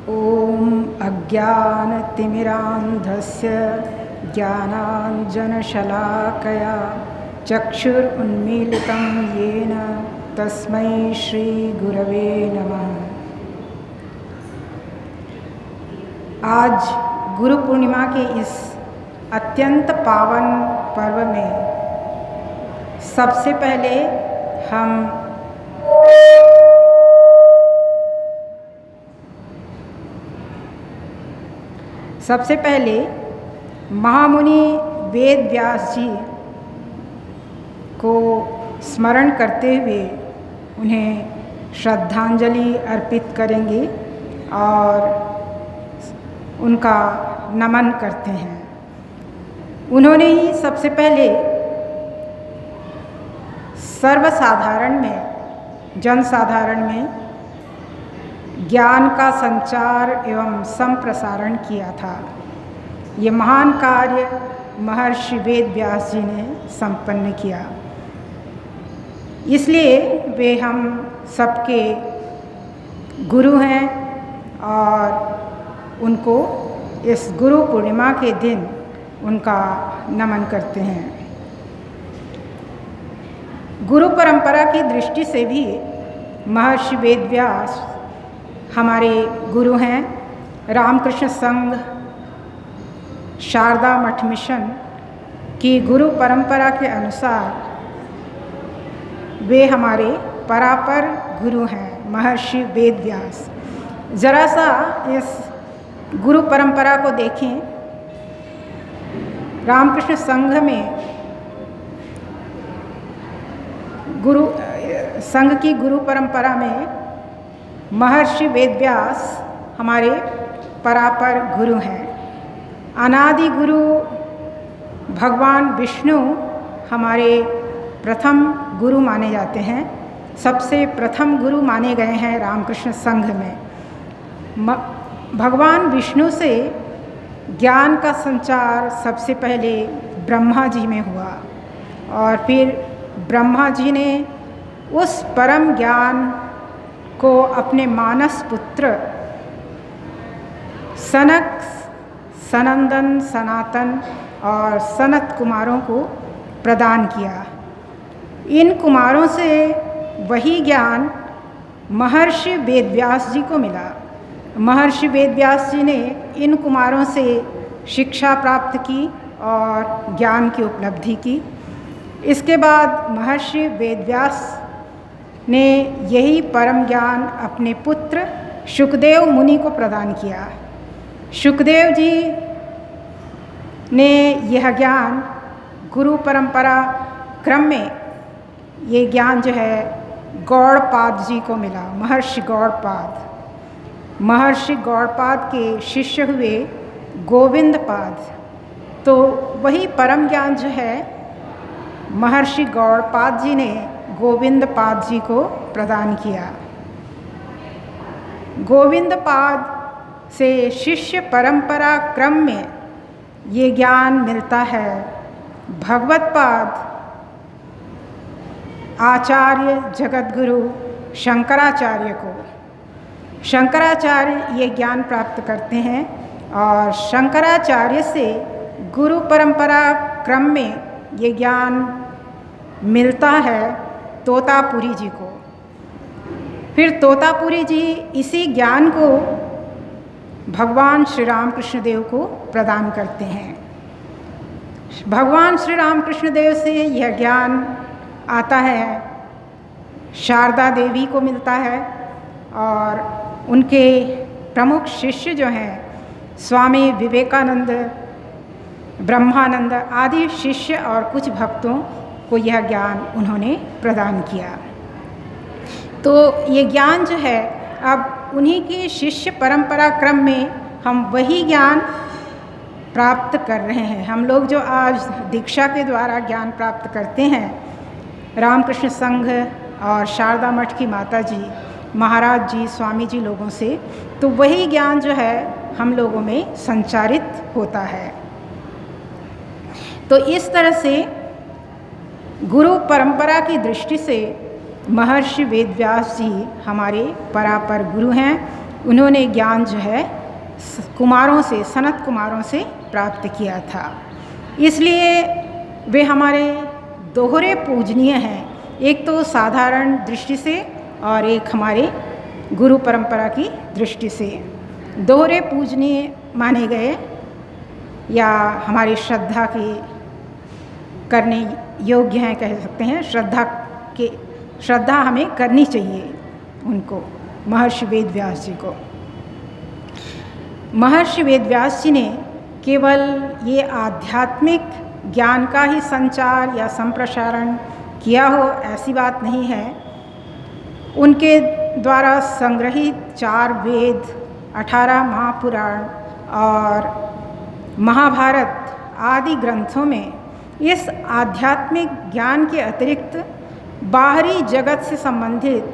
ॐ अज्ञानतिमिरान्धस्य ज्ञानाञ्जनशलाकया चक्षुरुन्मीलितं येन तस्मै श्रीगुरवे नमः। आज गुरु पूर्णिमा के इस अत्यंत पावन पर्व में सबसे पहले हम महामुनि वेद व्यास जी को स्मरण करते हुए उन्हें श्रद्धांजलि अर्पित करेंगे और उनका नमन करते हैं। उन्होंने ही सबसे पहले सर्वसाधारण में, जनसाधारण में ज्ञान का संचार एवं संप्रसारण किया था। ये महान कार्य महर्षि वेद व्यास जी ने संपन्न किया, इसलिए वे हम सबके गुरु हैं और उनको इस गुरु पूर्णिमा के दिन उनका नमन करते हैं। गुरु परंपरा की दृष्टि से भी महर्षि वेद व्यास हमारे गुरु हैं। रामकृष्ण संघ शारदा मठ मिशन की गुरु परंपरा के अनुसार वे हमारे परापर गुरु हैं, महर्षि वेद व्यास। जरा सा इस गुरु परंपरा को देखें। रामकृष्ण संघ में संघ की गुरु परंपरा में महर्षि वेद व्यास हमारे परापर गुरु हैं। अनादि गुरु भगवान विष्णु हमारे प्रथम गुरु माने जाते हैं। सबसे प्रथम गुरु माने गए हैं रामकृष्ण संघ में। भगवान विष्णु से ज्ञान का संचार सबसे पहले ब्रह्मा जी में हुआ और फिर ब्रह्मा जी ने उस परम ज्ञान को अपने मानस पुत्र सनक, सनंदन, सनातन और सनत कुमारों को प्रदान किया। इन कुमारों से वही ज्ञान महर्षि वेद व्यास जी को मिला। महर्षि वेद व्यास जी ने इन कुमारों से शिक्षा प्राप्त की और ज्ञान की उपलब्धि की। इसके बाद महर्षि वेद व्यास ने यही परम ज्ञान अपने पुत्र शुकदेव मुनि को प्रदान किया। शुकदेव जी ने यह ज्ञान गुरु परंपरा क्रम में ये ज्ञान जो है गौड़पाद जी को मिला। महर्षि गौड़पाद के शिष्य हुए गोविंदपाद। तो वही परम ज्ञान जो है महर्षि गौड़पाद जी ने गोविंदपाद जी को प्रदान किया। गोविंदपाद से शिष्य परंपरा क्रम में ये ज्ञान मिलता है भगवत्पाद आचार्य जगतगुरु शंकराचार्य को। शंकराचार्य ये ज्ञान प्राप्त करते हैं और शंकराचार्य से गुरु परंपरा क्रम में ये ज्ञान मिलता है तोतापुरी जी को। फिर तोतापुरी जी इसी ज्ञान को भगवान श्री रामकृष्ण देव को प्रदान करते हैं। भगवान श्री रामकृष्ण देव से यह ज्ञान आता है, शारदा देवी को मिलता है और उनके प्रमुख शिष्य जो हैं स्वामी विवेकानंद, ब्रह्मानंद आदि शिष्य और कुछ भक्तों को यह ज्ञान उन्होंने प्रदान किया। तो ये ज्ञान जो है अब उन्हीं की शिष्य परंपरा क्रम में हम वही ज्ञान प्राप्त कर रहे हैं। हम लोग जो आज दीक्षा के द्वारा ज्ञान प्राप्त करते हैं रामकृष्ण संघ और शारदा मठ की माता जी, महाराज जी, स्वामी जी लोगों से, तो वही ज्ञान जो है हम लोगों में संचारित होता है। तो इस तरह से गुरु परंपरा की दृष्टि से महर्षि वेद व्यास जी हमारे परापर गुरु हैं उन्होंने ज्ञान जो है कुमारों से, सनत कुमारों से प्राप्त किया था। इसलिए वे हमारे दोहरे पूजनीय हैं, एक तो साधारण दृष्टि से और एक हमारे गुरु परंपरा की दृष्टि से। दोहरे पूजनीय माने गए या हमारी श्रद्धा के करने योग्य हैं, कह सकते हैं। श्रद्धा हमें करनी चाहिए उनको, महर्षि वेदव्यास जी को। महर्षि वेदव्यास जी ने केवल ये आध्यात्मिक ज्ञान का ही संचार या संप्रसारण किया हो, ऐसी बात नहीं है। उनके द्वारा संग्रहित 4 वेद, 18 महापुराण और महाभारत आदि ग्रंथों में इस आध्यात्मिक ज्ञान के अतिरिक्त बाहरी जगत से संबंधित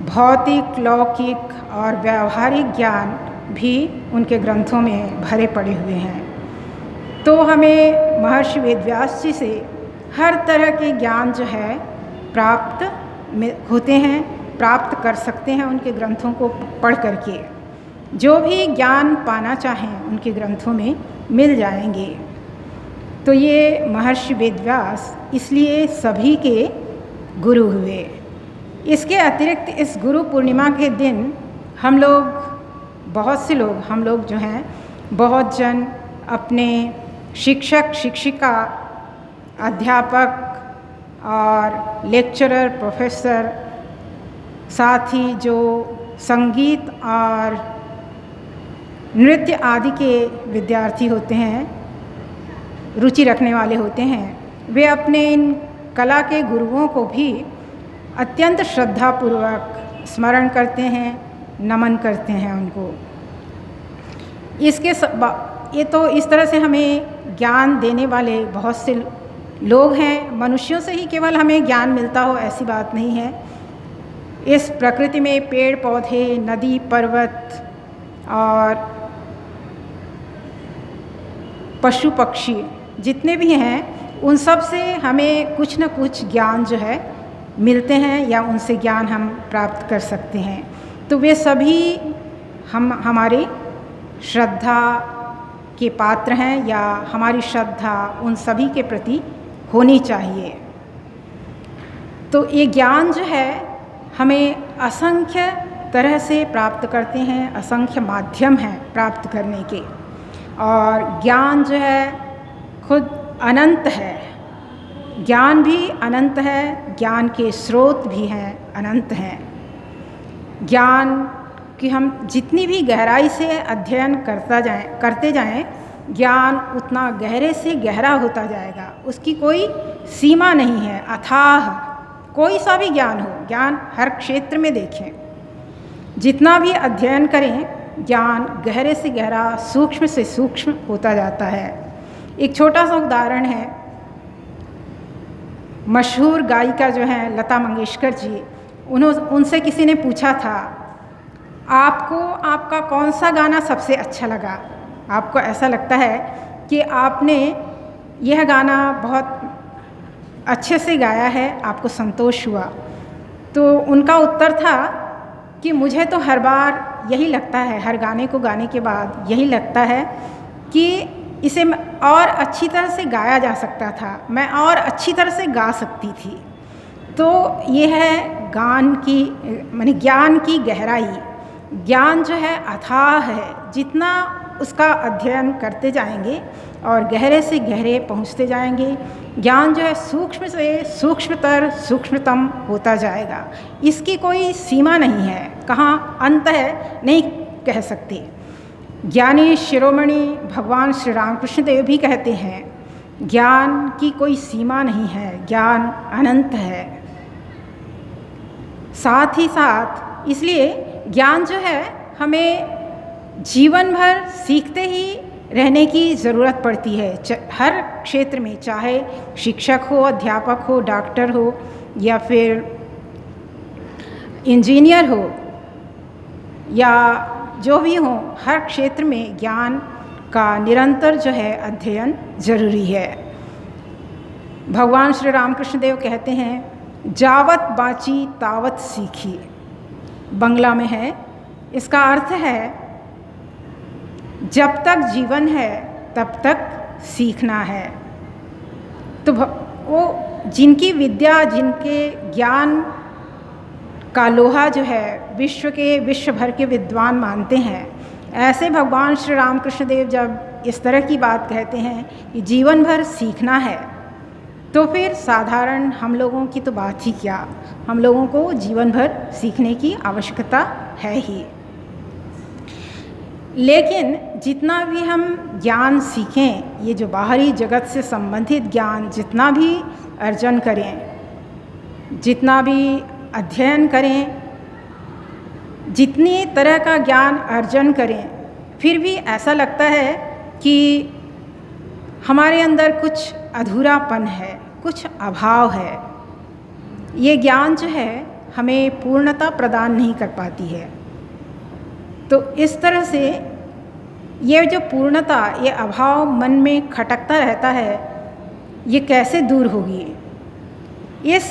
भौतिक, लौकिक और व्यावहारिक ज्ञान भी उनके ग्रंथों में भरे पड़े हुए हैं। तो हमें महर्षि वेदव्यास जी से हर तरह के ज्ञान जो है प्राप्त होते हैं, प्राप्त कर सकते हैं उनके ग्रंथों को पढ़ करके। जो भी ज्ञान पाना चाहें उनके ग्रंथों में मिल जाएंगे। तो ये महर्षि वेदव्यास इसलिए सभी के गुरु हुए। इसके अतिरिक्त इस गुरु पूर्णिमा के दिन हम लोग, बहुत से लोग, हम लोग जो हैं, बहुत जन अपने शिक्षक, शिक्षिका, अध्यापक और लेक्चरर, प्रोफेसर, साथ ही जो संगीत और नृत्य आदि के विद्यार्थी होते हैं, रुचि रखने वाले होते हैं, वे अपने इन कला के गुरुओं को भी अत्यंत श्रद्धापूर्वक स्मरण करते हैं, नमन करते हैं उनको। ये तो इस तरह से हमें ज्ञान देने वाले बहुत से लोग हैं। मनुष्यों से ही केवल हमें ज्ञान मिलता हो ऐसी बात नहीं है। इस प्रकृति में पेड़ पौधे, नदी, पर्वत और पशु पक्षी जितने भी हैं, उन सब से हमें कुछ न कुछ ज्ञान जो है मिलते हैं या उनसे ज्ञान हम प्राप्त कर सकते हैं। तो वे सभी हमारी श्रद्धा के पात्र हैं या हमारी श्रद्धा उन सभी के प्रति होनी चाहिए। तो ये ज्ञान जो है हमें असंख्य तरह से प्राप्त करते हैं, असंख्य माध्यम हैं प्राप्त करने के। और ज्ञान जो है खुद अनंत है, ज्ञान भी अनंत है, ज्ञान के स्रोत भी हैं, अनंत हैं। ज्ञान कि हम जितनी भी गहराई से अध्ययन करते जाएं, ज्ञान उतना गहरे से गहरा होता जाएगा। उसकी कोई सीमा नहीं है, अथाह कोई सा भी ज्ञान हो, ज्ञान हर क्षेत्र में देखें, जितना भी अध्ययन करें, ज्ञान गहरे से गहरा, सूक्ष्म से सूक्ष्म होता जाता है। एक छोटा सा उदाहरण है, मशहूर गायिका जो हैं लता मंगेशकर जी, उनसे किसी ने पूछा था, आपको आपका कौन सा गाना सबसे अच्छा लगा? आपको ऐसा लगता है कि आपने यह गाना बहुत अच्छे से गाया है, आपको संतोष हुआ? तो उनका उत्तर था कि मुझे तो हर बार यही लगता है, हर गाने को गाने के बाद यही लगता है कि इसे और अच्छी तरह से गाया जा सकता था, मैं और अच्छी तरह से गा सकती थी। तो ये है गान की माने ज्ञान की गहराई। ज्ञान जो है अथाह है, जितना उसका अध्ययन करते जाएंगे और गहरे से गहरे पहुंचते जाएंगे, ज्ञान जो है सूक्ष्म से सूक्ष्मतर, सूक्ष्मतम होता जाएगा। इसकी कोई सीमा नहीं है, कहाँ अंत है नहीं कह सकते। ज्ञानी शिरोमणि भगवान श्री रामकृष्ण देव भी कहते हैं, ज्ञान की कोई सीमा नहीं है, ज्ञान अनंत है। साथ ही साथ इसलिए ज्ञान जो है हमें जीवन भर सीखते ही रहने की ज़रूरत पड़ती है, हर क्षेत्र में, चाहे शिक्षक हो, अध्यापक हो, डॉक्टर हो या फिर इंजीनियर हो या जो भी हो, हर क्षेत्र में ज्ञान का निरंतर जो है अध्ययन जरूरी है। भगवान श्री रामकृष्ण देव कहते हैं, जावत बाची तावत सीखी, बंगला में है, इसका अर्थ है जब तक जीवन है तब तक सीखना है। तो वो जिनकी विद्या, जिनके ज्ञान का लोहा जो है विश्व भर के विद्वान मानते हैं, ऐसे भगवान श्री रामकृष्ण देव जब इस तरह की बात कहते हैं कि जीवन भर सीखना है, तो फिर साधारण हम लोगों की तो बात ही क्या, हम लोगों को जीवन भर सीखने की आवश्यकता है ही। लेकिन जितना भी हम ज्ञान सीखें, ये जो बाहरी जगत से संबंधित ज्ञान जितना भी अर्जन करें, जितना भी अध्ययन करें, जितनी तरह का ज्ञान अर्जन करें, फिर भी ऐसा लगता है कि हमारे अंदर कुछ अधूरापन है, कुछ अभाव है। ये ज्ञान जो है हमें पूर्णता प्रदान नहीं कर पाती है। तो इस तरह से ये जो पूर्णता, ये अभाव मन में खटकता रहता है, ये कैसे दूर होगी? इस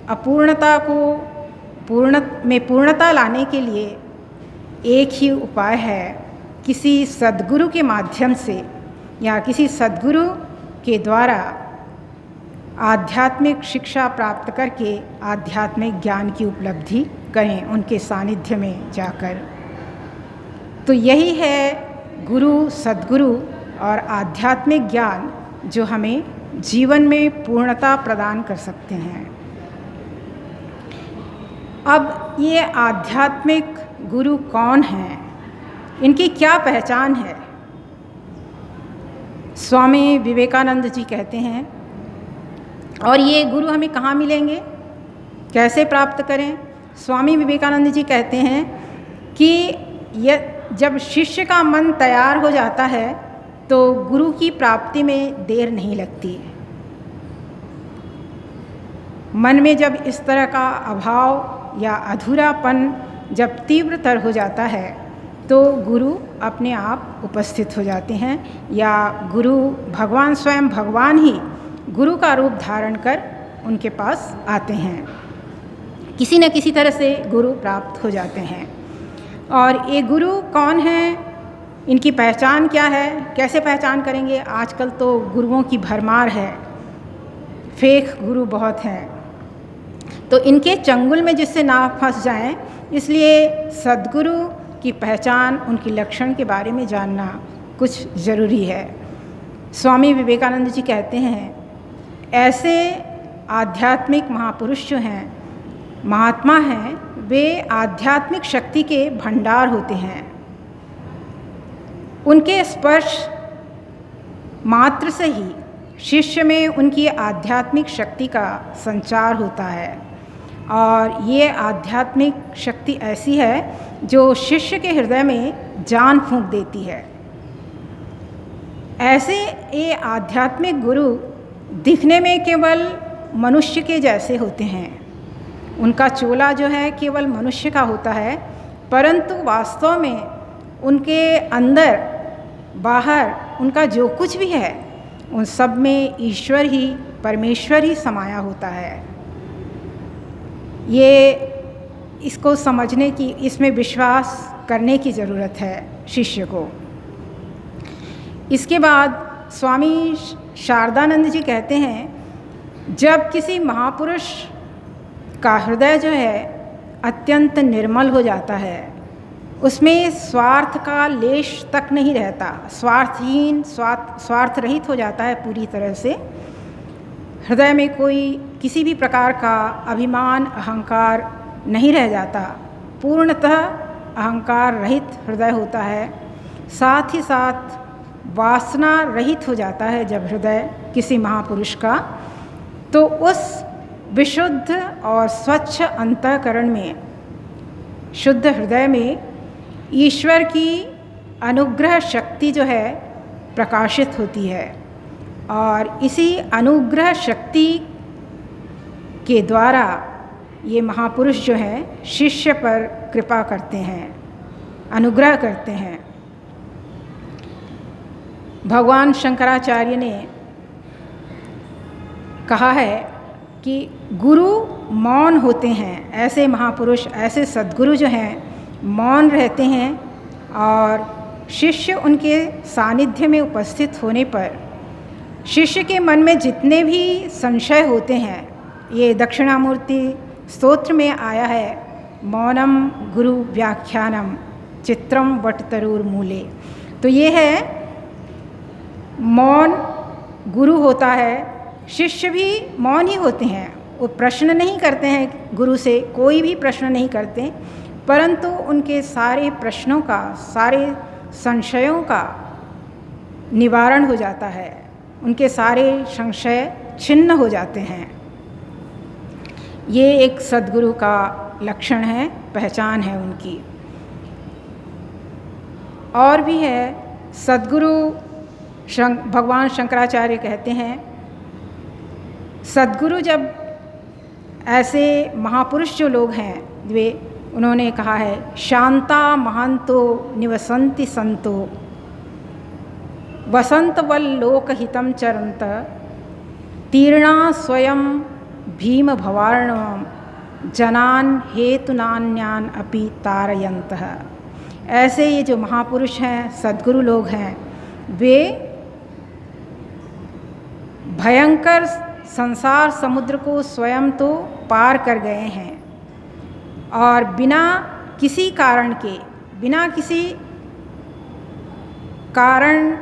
अपूर्णता को पूर्णता लाने के लिए एक ही उपाय है, किसी सद्गुरु के माध्यम से या किसी सद्गुरु के द्वारा आध्यात्मिक शिक्षा प्राप्त करके आध्यात्मिक ज्ञान की उपलब्धि करें, उनके सानिध्य में जाकर। तो यही है गुरु, सद्गुरु और आध्यात्मिक ज्ञान जो हमें जीवन में पूर्णता प्रदान कर सकते हैं। अब ये आध्यात्मिक गुरु कौन हैं, इनकी क्या पहचान है? स्वामी विवेकानंद जी कहते हैं, और ये गुरु हमें कहाँ मिलेंगे, कैसे प्राप्त करें? स्वामी विवेकानंद जी कहते हैं कि जब शिष्य का मन तैयार हो जाता है तो गुरु की प्राप्ति में देर नहीं लगती। मन में जब इस तरह का अभाव या अधूरापन जब तीव्रतर हो जाता है तो गुरु अपने आप उपस्थित हो जाते हैं, या गुरु भगवान स्वयं भगवान ही गुरु का रूप धारण कर उनके पास आते हैं। किसी न किसी तरह से गुरु प्राप्त हो जाते हैं। और ये गुरु कौन है, इनकी पहचान क्या है, कैसे पहचान करेंगे? आजकल तो गुरुओं की भरमार है, फेक गुरु बहुत हैं, तो इनके चंगुल में जिससे ना फंस जाएं, इसलिए सद्गुरु की पहचान, उनके लक्षण के बारे में जानना कुछ ज़रूरी है। स्वामी विवेकानंद जी कहते हैं, ऐसे आध्यात्मिक महापुरुष जो हैं, महात्मा हैं, वे आध्यात्मिक शक्ति के भंडार होते हैं। उनके स्पर्श मात्र से ही शिष्य में उनकी आध्यात्मिक शक्ति का संचार होता है, और ये आध्यात्मिक शक्ति ऐसी है जो शिष्य के हृदय में जान फूंक देती है। ऐसे ये आध्यात्मिक गुरु दिखने में केवल मनुष्य के जैसे होते हैं, उनका चोला जो है केवल मनुष्य का होता है, परंतु वास्तव में उनके अंदर बाहर उनका जो कुछ भी है उन सब में ईश्वर ही, परमेश्वर ही समाया होता है। ये इसको समझने की, इसमें विश्वास करने की ज़रूरत है शिष्य को। इसके बाद स्वामी शारदानंद जी कहते हैं, जब किसी महापुरुष का हृदय जो है अत्यंत निर्मल हो जाता है, उसमें स्वार्थ का लेश तक नहीं रहता, स्वार्थहीन, स्वार्थ रहित हो जाता है पूरी तरह से, हृदय में कोई किसी भी प्रकार का अभिमान, अहंकार नहीं रह जाता, पूर्णतः अहंकार रहित हृदय होता है। साथ ही साथ वासना रहित हो जाता है जब हृदय किसी महापुरुष का, तो उस विशुद्ध और स्वच्छ अंतःकरण में, शुद्ध हृदय में ईश्वर की अनुग्रह शक्ति जो है प्रकाशित होती है, और इसी अनुग्रह शक्ति के द्वारा ये महापुरुष जो हैं शिष्य पर कृपा करते हैं, अनुग्रह करते हैं। भगवान शंकराचार्य ने कहा है कि गुरु मौन होते हैं। ऐसे महापुरुष, ऐसे सद्गुरु जो हैं मौन रहते हैं और शिष्य उनके सानिध्य में उपस्थित होने पर शिष्य के मन में जितने भी संशय होते हैं, ये दक्षिणामूर्ति स्तोत्र में आया है, मौनम गुरु व्याख्यानम चित्रम वटतरुर्मूले। तो ये है मौन गुरु होता है, शिष्य भी मौन ही होते हैं। वो प्रश्न नहीं करते हैं, गुरु से कोई भी प्रश्न नहीं करते, परंतु उनके सारे प्रश्नों का, सारे संशयों का निवारण हो जाता है, उनके सारे संशय छिन्न हो जाते हैं। ये एक सद्गुरु का लक्षण है, पहचान है उनकी। और भी है, सद्गुरु भगवान शंकराचार्य कहते हैं, सद्गुरु जब ऐसे महापुरुष जो लोग हैं वे, उन्होंने कहा है, शांता महांतो निवसंति संतो वसंतवल्लोकहितं चरन्त तीर्णा स्वयं भीम भवार्णवं जनान हेतुनान्यान अपि तारयन्तः। ऐसे ये जो महापुरुष हैं, सद्गुरु लोग हैं, वे भयंकर संसार समुद्र को स्वयं तो पार कर गए हैं और बिना किसी कारण के, बिना किसी कारण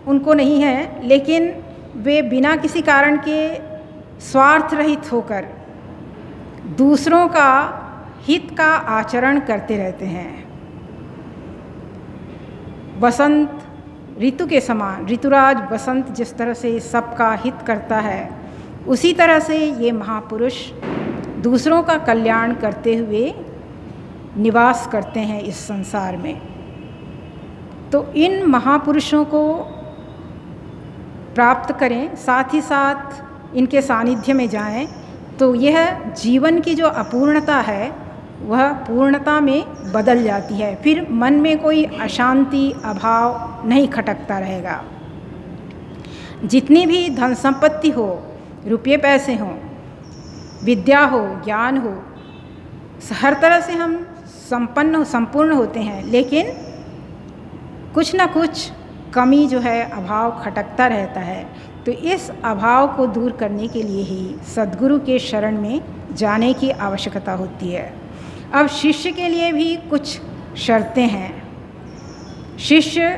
उनको नहीं है, लेकिन वे बिना किसी कारण के स्वार्थ रहित होकर दूसरों का हित का आचरण करते रहते हैं। बसंत ऋतु के समान, ऋतुराज बसंत जिस तरह से सबका हित करता है, उसी तरह से ये महापुरुष दूसरों का कल्याण करते हुए निवास करते हैं इस संसार में। तो इन महापुरुषों को प्राप्त करें, साथ ही साथ इनके सानिध्य में जाएं, तो यह जीवन की जो अपूर्णता है वह पूर्णता में बदल जाती है। फिर मन में कोई अशांति, अभाव नहीं खटकता रहेगा। जितनी भी धन संपत्ति हो, रुपये पैसे हों, विद्या हो, ज्ञान हो, हर तरह से हम संपूर्ण होते हैं, लेकिन कुछ ना कुछ कमी जो है, अभाव खटकता रहता है। तो इस अभाव को दूर करने के लिए ही सद्गुरु के शरण में जाने की आवश्यकता होती है। अब शिष्य के लिए भी कुछ शर्तें हैं। शिष्य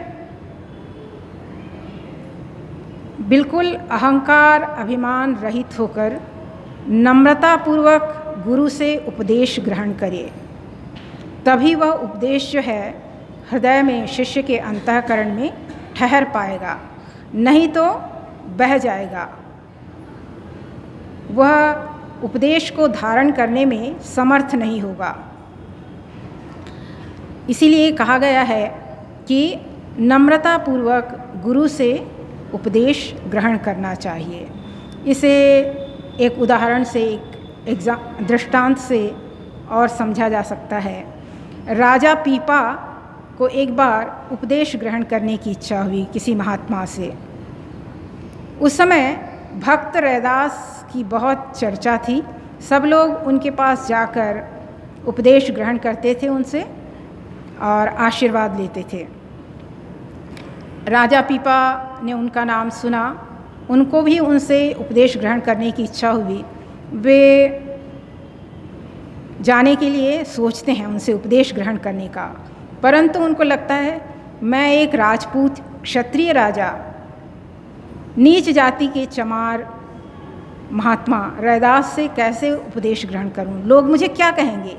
बिल्कुल अहंकार, अभिमान रहित होकर नम्रतापूर्वक गुरु से उपदेश ग्रहण करे, तभी वह उपदेश जो है हृदय में, शिष्य के अंतःकरण में ठहर पाएगा, नहीं तो बह जाएगा। वह उपदेश को धारण करने में समर्थ नहीं होगा। इसीलिए कहा गया है कि नम्रतापूर्वक गुरु से उपदेश ग्रहण करना चाहिए। इसे एक उदाहरण से, एक दृष्टांत से और समझा जा सकता है। राजा पीपा को एक बार उपदेश ग्रहण करने की इच्छा हुई किसी महात्मा से। उस समय भक्त रैदास की बहुत चर्चा थी, सब लोग उनके पास जाकर उपदेश ग्रहण करते थे उनसे और आशीर्वाद लेते थे। राजा पीपा ने उनका नाम सुना, उनको भी उनसे उपदेश ग्रहण करने की इच्छा हुई। वे जाने के लिए सोचते हैं उनसे उपदेश ग्रहण करने का, परंतु उनको लगता है मैं एक राजपूत क्षत्रिय राजा, नीच जाति के चमार महात्मा रैदास से कैसे उपदेश ग्रहण करूं, लोग मुझे क्या कहेंगे,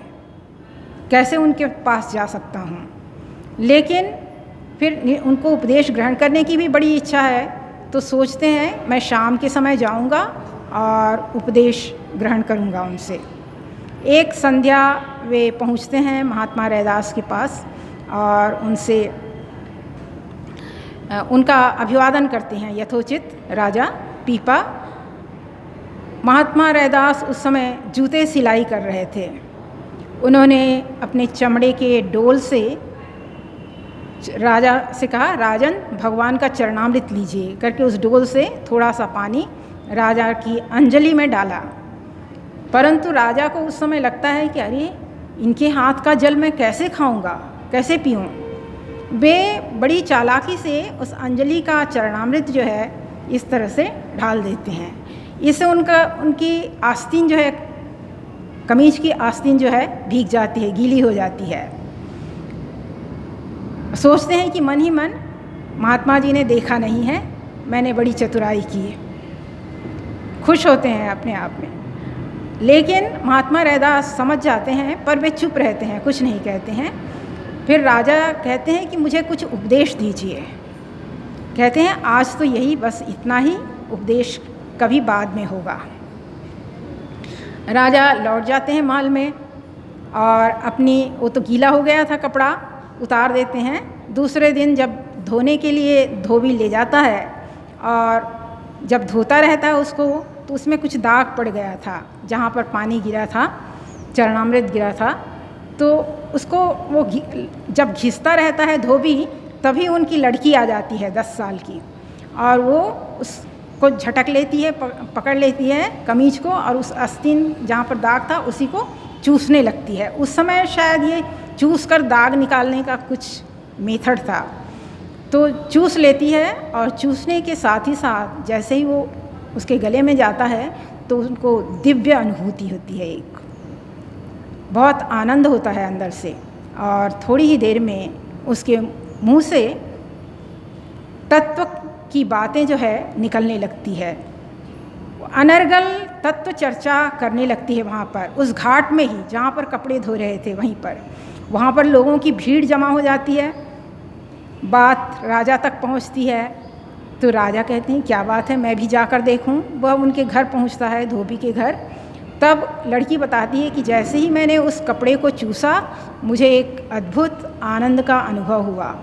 कैसे उनके पास जा सकता हूं। लेकिन फिर उनको उपदेश ग्रहण करने की भी बड़ी इच्छा है, तो सोचते हैं मैं शाम के समय जाऊंगा और उपदेश ग्रहण करूंगा उनसे। एक संध्या वे पहुंचते हैं महात्मा रैदास के पास और उनसे उनका अभिवादन करते हैं यथोचित राजा पीपा। महात्मा रैदास उस समय जूते सिलाई कर रहे थे। उन्होंने अपने चमड़े के डोल से राजा से कहा, राजन भगवान का चरणामृत लीजिए करके उस डोल से थोड़ा सा पानी राजा की अंजलि में डाला। परंतु राजा को उस समय लगता है कि अरे इनके हाथ का जल मैं कैसे खाऊंगा, कैसे पीऊं। वे बड़ी चालाकी से उस अंजलि का चरणामृत जो है इस तरह से ढाल देते हैं। इससे उनकी आस्तीन जो है, कमीज की आस्तीन जो है भीग जाती है, गीली हो जाती है। सोचते हैं कि मन ही मन महात्मा जी ने देखा नहीं है, मैंने बड़ी चतुराई की है, खुश होते हैं अपने आप में। लेकिन महात्मा रैदास समझ जाते हैं, पर वे चुप रहते हैं, कुछ नहीं कहते हैं। फिर राजा कहते हैं कि मुझे कुछ उपदेश दीजिए। कहते हैं आज तो यही, बस इतना ही उपदेश, कभी बाद में होगा। राजा लौट जाते हैं महल में और वो तो गीला हो गया था कपड़ा, उतार देते हैं। दूसरे दिन जब धोने के लिए धोबी ले जाता है और जब धोता रहता है उसको, तो उसमें कुछ दाग पड़ गया था जहाँ पर पानी गिरा था, चरणामृत गिरा था। तो उसको वो जब घिसता रहता है धोबी, तभी उनकी लड़की आ जाती है 10 साल की, और वो उसको झटक लेती है, पकड़ लेती है कमीज को, और उस आस्तीन जहाँ पर दाग था उसी को चूसने लगती है। उस समय शायद ये चूस कर दाग निकालने का कुछ मेथड था। तो चूस लेती है, और चूसने के साथ ही साथ जैसे ही वो उसके गले में जाता है तो उनको दिव्य अनुभूति होती है, एक बहुत आनंद होता है अंदर से। और थोड़ी ही देर में उसके मुंह से तत्व की बातें जो है निकलने लगती है, अनर्गल तत्व चर्चा करने लगती है। वहाँ पर उस घाट में ही जहाँ पर कपड़े धो रहे थे वहाँ पर लोगों की भीड़ जमा हो जाती है। बात राजा तक पहुँचती है, तो राजा कहते हैं क्या बात है, मैं भी जाकर देखूं। वह उनके घर पहुँचता है, धोबी के घर। तब लड़की बताती है कि जैसे ही मैंने उस कपड़े को चूसा, मुझे एक अद्भुत आनंद का अनुभव हुआ,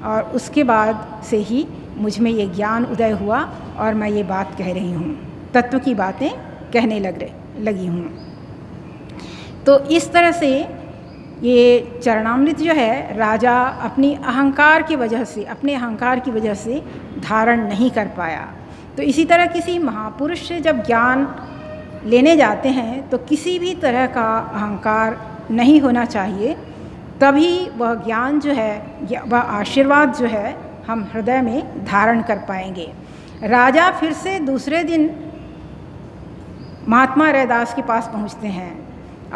और उसके बाद से ही मुझ में ये ज्ञान उदय हुआ और मैं ये बात कह रही हूँ, तत्व की बातें कहने लगी हूँ। तो इस तरह से ये चरणामृत जो है राजा अपने अहंकार की वजह से धारण नहीं कर पाया। तो इसी तरह किसी महापुरुष से जब ज्ञान लेने जाते हैं तो किसी भी तरह का अहंकार नहीं होना चाहिए, तभी वह ज्ञान जो है, वह आशीर्वाद जो है हम हृदय में धारण कर पाएंगे। राजा फिर से दूसरे दिन महात्मा रैदास के पास पहुंचते हैं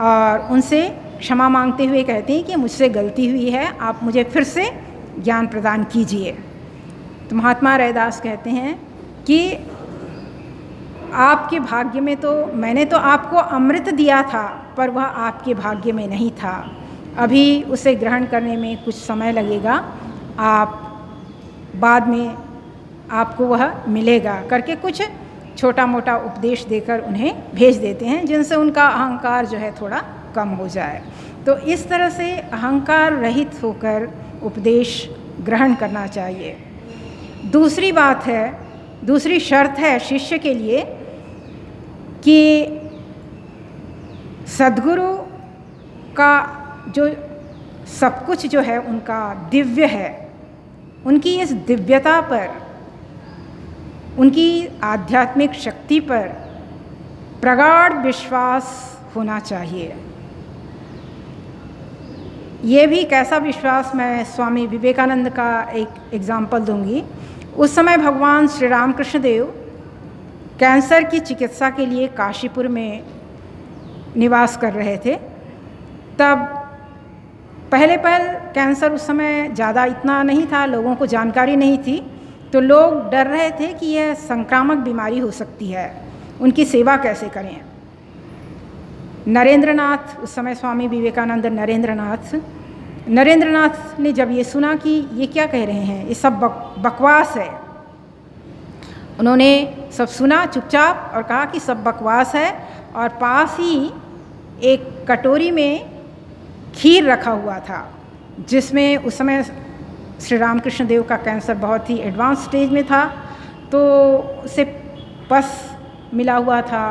और उनसे क्षमा मांगते हुए कहते हैं कि मुझसे गलती हुई है, आप मुझे फिर से ज्ञान प्रदान कीजिए। तो महात्मा रैदास कहते हैं कि आपके भाग्य में तो मैंने तो आपको अमृत दिया था, पर वह आपके भाग्य में नहीं था, अभी उसे ग्रहण करने में कुछ समय लगेगा, आप बाद में आपको वह मिलेगा करके कुछ छोटा मोटा उपदेश देकर उन्हें भेज देते हैं, जिनसे उनका अहंकार जो है थोड़ा कम हो जाए। तो इस तरह से अहंकार रहित होकर उपदेश ग्रहण करना चाहिए। दूसरी शर्त है शिष्य के लिए कि सद्गुरु का जो सब कुछ जो है उनका दिव्य है, उनकी इस दिव्यता पर, उनकी आध्यात्मिक शक्ति पर प्रगाढ़ विश्वास होना चाहिए। ये भी कैसा विश्वास, मैं स्वामी विवेकानंद का एक एग्जाम्पल दूंगी। उस समय भगवान श्री रामकृष्ण देव कैंसर की चिकित्सा के लिए काशीपुर में निवास कर रहे थे। तब पहले कैंसर उस समय ज़्यादा इतना नहीं था, लोगों को जानकारी नहीं थी, तो लोग डर रहे थे कि यह संक्रामक बीमारी हो सकती है, उनकी सेवा कैसे करें। नरेंद्रनाथ, उस समय स्वामी विवेकानंद नरेंद्रनाथ ने जब ये सुना कि ये क्या कह रहे हैं, ये सब बकवास है, उन्होंने सब सुना चुपचाप और कहा कि सब बकवास है, और पास ही एक कटोरी में खीर रखा हुआ था, जिसमें उस समय श्री रामकृष्ण देव का कैंसर बहुत ही एडवांस स्टेज में था, तो उसे पस मिला हुआ था,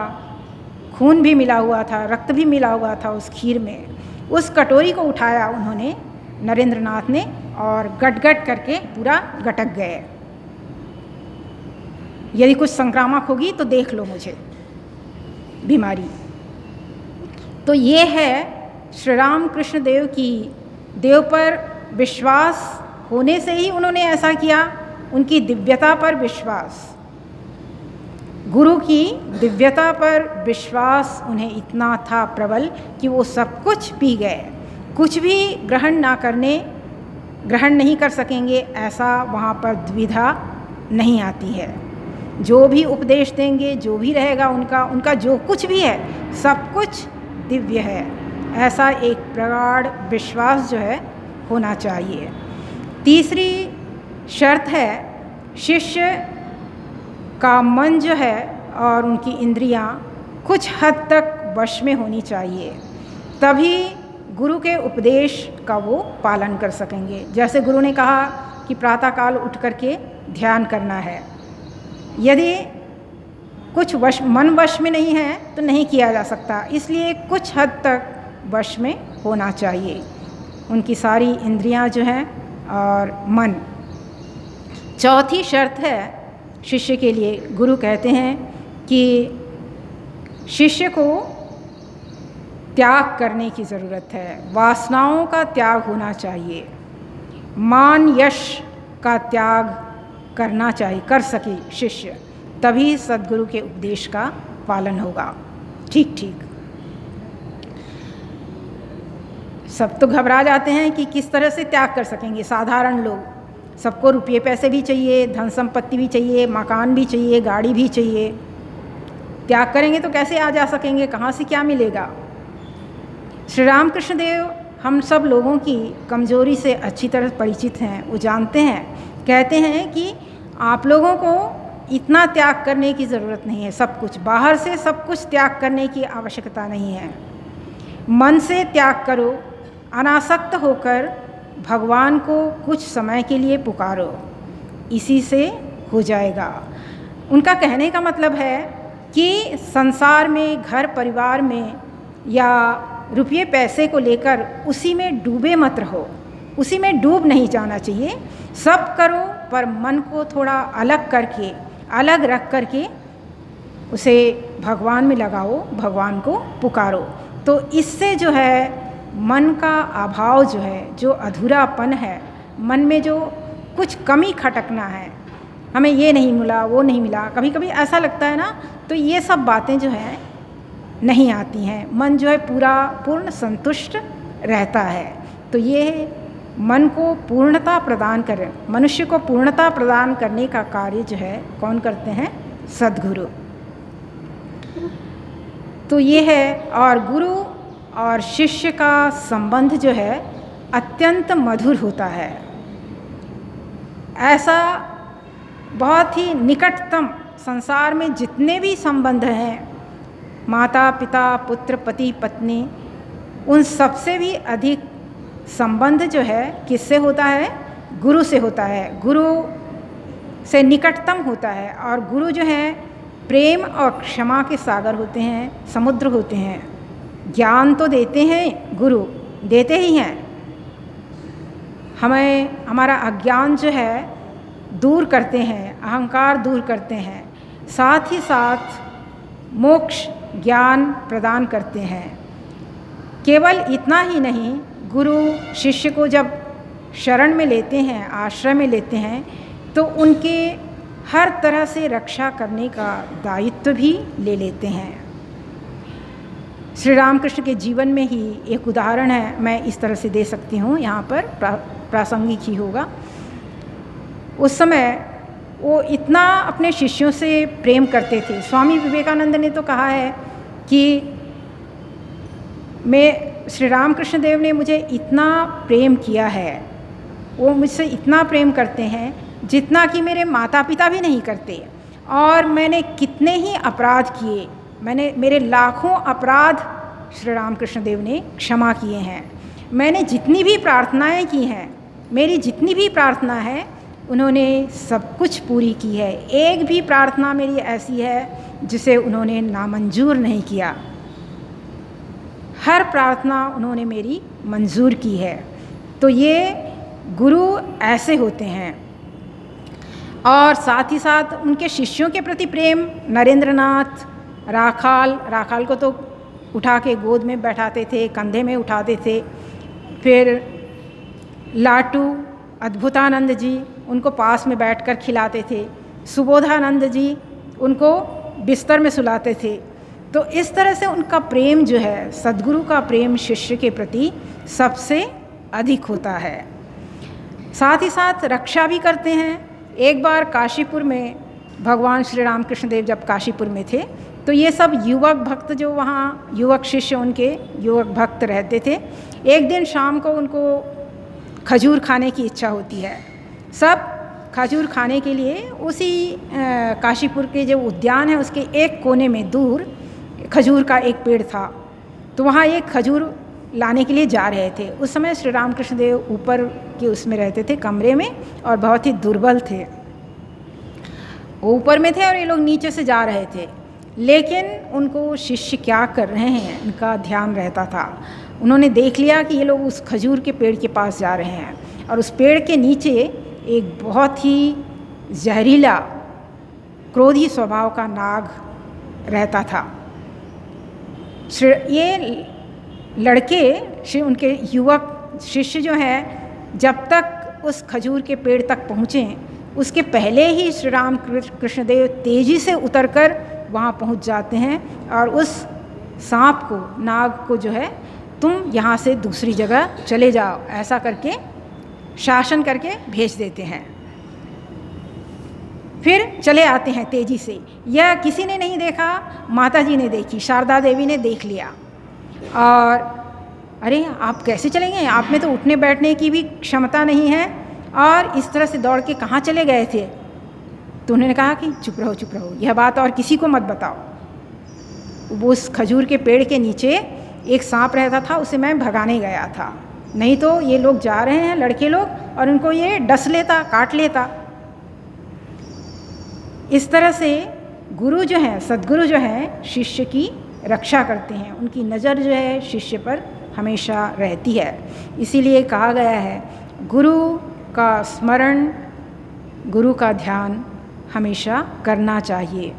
खून भी मिला हुआ था, रक्त भी मिला हुआ था उस खीर में। उस कटोरी को उठाया उन्होंने, नरेंद्रनाथ ने, और गट-गट करके पूरा गटक गए। यदि कुछ संक्रामक होगी तो देख लो मुझे बीमारी। तो ये है श्री राम कृष्ण देव की देव पर विश्वास होने से ही उन्होंने ऐसा किया, उनकी दिव्यता पर विश्वास, गुरु की दिव्यता पर विश्वास उन्हें इतना था प्रबल कि वो सब कुछ पी गए, कुछ भी ग्रहण नहीं कर सकेंगे, ऐसा वहाँ पर द्विधा नहीं आती है। जो भी उपदेश देंगे, जो भी रहेगा उनका जो कुछ भी है सब कुछ दिव्य है, ऐसा एक प्रगाढ़ विश्वास जो है होना चाहिए। तीसरी शर्त है शिष्य का मन जो है और उनकी इंद्रियां कुछ हद तक वश में होनी चाहिए, तभी गुरु के उपदेश का वो पालन कर सकेंगे। जैसे गुरु ने कहा कि प्रातःकाल उठ करके ध्यान करना है, यदि कुछ मन वश में नहीं है तो नहीं किया जा सकता, इसलिए कुछ हद तक वश में होना चाहिए उनकी सारी इंद्रियां जो हैं और मन। चौथी शर्त है शिष्य के लिए, गुरु कहते हैं कि शिष्य को त्याग करने की ज़रूरत है, वासनाओं का त्याग होना चाहिए, मान यश का त्याग करना चाहिए, कर सके शिष्य, तभी सद्गुरु के उपदेश का पालन होगा। ठीक सब तो घबरा जाते हैं कि किस तरह से त्याग कर सकेंगे। साधारण लोग, सबको रुपये पैसे भी चाहिए, धन संपत्ति भी चाहिए, मकान भी चाहिए, गाड़ी भी चाहिए, त्याग करेंगे तो कैसे आ जा सकेंगे, कहाँ से क्या मिलेगा। श्री राम कृष्ण देव हम सब लोगों की कमज़ोरी से अच्छी तरह परिचित हैं, वो जानते हैं, कहते हैं कि आप लोगों को इतना त्याग करने की ज़रूरत नहीं है, सब कुछ बाहर से सब कुछ त्याग करने की आवश्यकता नहीं है, मन से त्याग करो, अनासक्त होकर भगवान को कुछ समय के लिए पुकारो, इसी से हो जाएगा। उनका कहने का मतलब है कि संसार में, घर परिवार में या रुपये पैसे को लेकर उसी में डूबे मत रहो, उसी में डूब नहीं जाना चाहिए। सब करो पर मन को थोड़ा अलग रख करके उसे भगवान में लगाओ, भगवान को पुकारो, तो इससे जो है मन का अभाव जो है, जो अधूरापन है, मन में जो कुछ कमी खटकना है, हमें ये नहीं मिला, वो नहीं मिला, कभी कभी ऐसा लगता है ना, तो ये सब बातें जो हैं नहीं आती हैं, मन जो है पूर्ण संतुष्ट रहता है। तो ये मन को पूर्णता प्रदान करें, मनुष्य को पूर्णता प्रदान करने का कार्य जो है कौन करते हैं? सद्गुरु। तो ये है, और गुरु और शिष्य का संबंध जो है अत्यंत मधुर होता है, ऐसा बहुत ही निकटतम, संसार में जितने भी संबंध हैं, माता पिता पुत्र पति पत्नी, उन सबसे भी अधिक संबंध जो है किससे होता है? गुरु से होता है, गुरु से निकटतम होता है। और गुरु जो है प्रेम और क्षमा के सागर होते हैं, समुद्र होते हैं। ज्ञान तो देते हैं, गुरु देते ही हैं, हमें हमारा अज्ञान जो है दूर करते हैं, अहंकार दूर करते हैं, साथ ही साथ मोक्ष ज्ञान प्रदान करते हैं। केवल इतना ही नहीं, गुरु शिष्य को जब शरण में लेते हैं, आश्रय में लेते हैं, तो उनके हर तरह से रक्षा करने का दायित्व भी ले लेते हैं। श्री रामकृष्ण के जीवन में ही एक उदाहरण है, मैं इस तरह से दे सकती हूँ, यहाँ पर प्रासंगिक ही होगा। उस समय वो इतना अपने शिष्यों से प्रेम करते थे। स्वामी विवेकानंद ने तो कहा है कि श्री रामकृष्ण देव ने मुझे इतना प्रेम किया है, वो मुझसे इतना प्रेम करते हैं जितना कि मेरे माता पिता भी नहीं करते। और मैंने कितने ही अपराध किए, मेरे लाखों अपराध श्री रामकृष्ण देव ने क्षमा किए हैं। मैंने जितनी भी प्रार्थनाएं की हैं, मेरी जितनी भी प्रार्थना है, उन्होंने सब कुछ पूरी की है। एक भी प्रार्थना मेरी ऐसी है जिसे उन्होंने नामंजूर नहीं किया, हर प्रार्थना उन्होंने मेरी मंजूर की है। तो ये गुरु ऐसे होते हैं। और साथ ही साथ उनके शिष्यों के प्रति प्रेम, नरेंद्रनाथ, राखाल को तो उठा के गोद में बैठाते थे, कंधे में उठाते थे। फिर लाटू अद्भुतानंद जी उनको पास में बैठकर खिलाते थे। सुबोधानंद जी उनको बिस्तर में सुलाते थे। तो इस तरह से उनका प्रेम जो है, सद्गुरु का प्रेम शिष्य के प्रति सबसे अधिक होता है। साथ ही साथ रक्षा भी करते हैं। एक बार काशीपुर में भगवान श्री रामकृष्ण देव जब काशीपुर में थे, तो ये सब युवक भक्त जो वहाँ युवक शिष्य उनके युवक भक्त रहते थे, एक दिन शाम को उनको खजूर खाने की इच्छा होती है। सब खजूर खाने के लिए उसी काशीपुर के जो उद्यान है उसके एक कोने में दूर खजूर का एक पेड़ था। तो वहाँ एक खजूर लाने के लिए जा रहे थे। उस समय श्री रामकृष्ण देव ऊपर के उसमें रहते थे कमरे में, और बहुत ही दुर्बल थे। वो ऊपर में थे और ये लोग नीचे से जा रहे थे। लेकिन उनको शिष्य क्या कर रहे हैं इनका ध्यान रहता था। उन्होंने देख लिया कि ये लोग उस खजूर के पेड़ के पास जा रहे हैं, और उस पेड़ के नीचे एक बहुत ही जहरीला क्रोधी स्वभाव का नाग रहता था। ये लड़के उनके युवक शिष्य जो हैं, जब तक उस खजूर के पेड़ तक पहुँचे उसके पहले ही श्री राम कृष्ण देव तेज़ी से उतरकर वहाँ पहुँच जाते हैं, और उस सांप को, नाग को जो है, तुम यहाँ से दूसरी जगह चले जाओ, ऐसा करके शासन करके भेज देते हैं। फिर चले आते हैं तेज़ी से। यह किसी ने नहीं देखा, माता जी ने देखी, शारदा देवी ने देख लिया। और अरे आप कैसे चलेंगे, आप में तो उठने बैठने की भी क्षमता नहीं है, और इस तरह से दौड़ के कहाँ चले गए थे। तो उन्होंने कहा कि चुप रहो चुप रहो, यह बात और किसी को मत बताओ। वो उस खजूर के पेड़ के नीचे एक सांप रहता था, उसे मैं भगाने गया था, नहीं तो ये लोग जा रहे हैं लड़के लोग, और उनको ये डस लेता, काट लेता। इस तरह से गुरु जो है, सद्गुरु जो है, शिष्य की रक्षा करते हैं। उनकी नज़र जो है शिष्य पर हमेशा रहती है। इसीलिए कहा गया है गुरु का स्मरण, गुरु का ध्यान हमेशा करना चाहिए।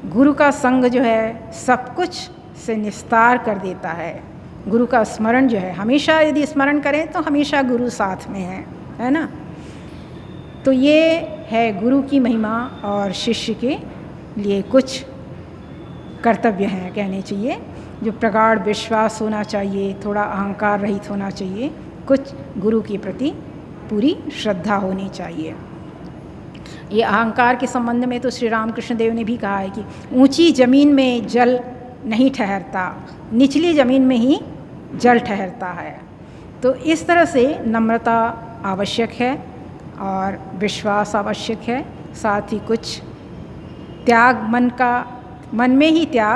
गुरु का संग जो है सब कुछ से निस्तार कर देता है। गुरु का स्मरण जो है, हमेशा यदि स्मरण करें तो हमेशा गुरु साथ में है ना। तो ये है गुरु की महिमा, और शिष्य के लिए कुछ कर्तव्य हैं कहने चाहिए। जो प्रगाढ़ विश्वास होना चाहिए, थोड़ा अहंकार रहित होना चाहिए, कुछ गुरु के प्रति पूरी श्रद्धा होनी चाहिए। ये अहंकार के संबंध में तो श्री रामकृष्ण देव ने भी कहा है कि ऊंची ज़मीन में जल नहीं ठहरता, निचली ज़मीन में ही जल ठहरता है। तो इस तरह से नम्रता आवश्यक है और विश्वास आवश्यक है। साथ ही कुछ त्याग, मन में ही त्याग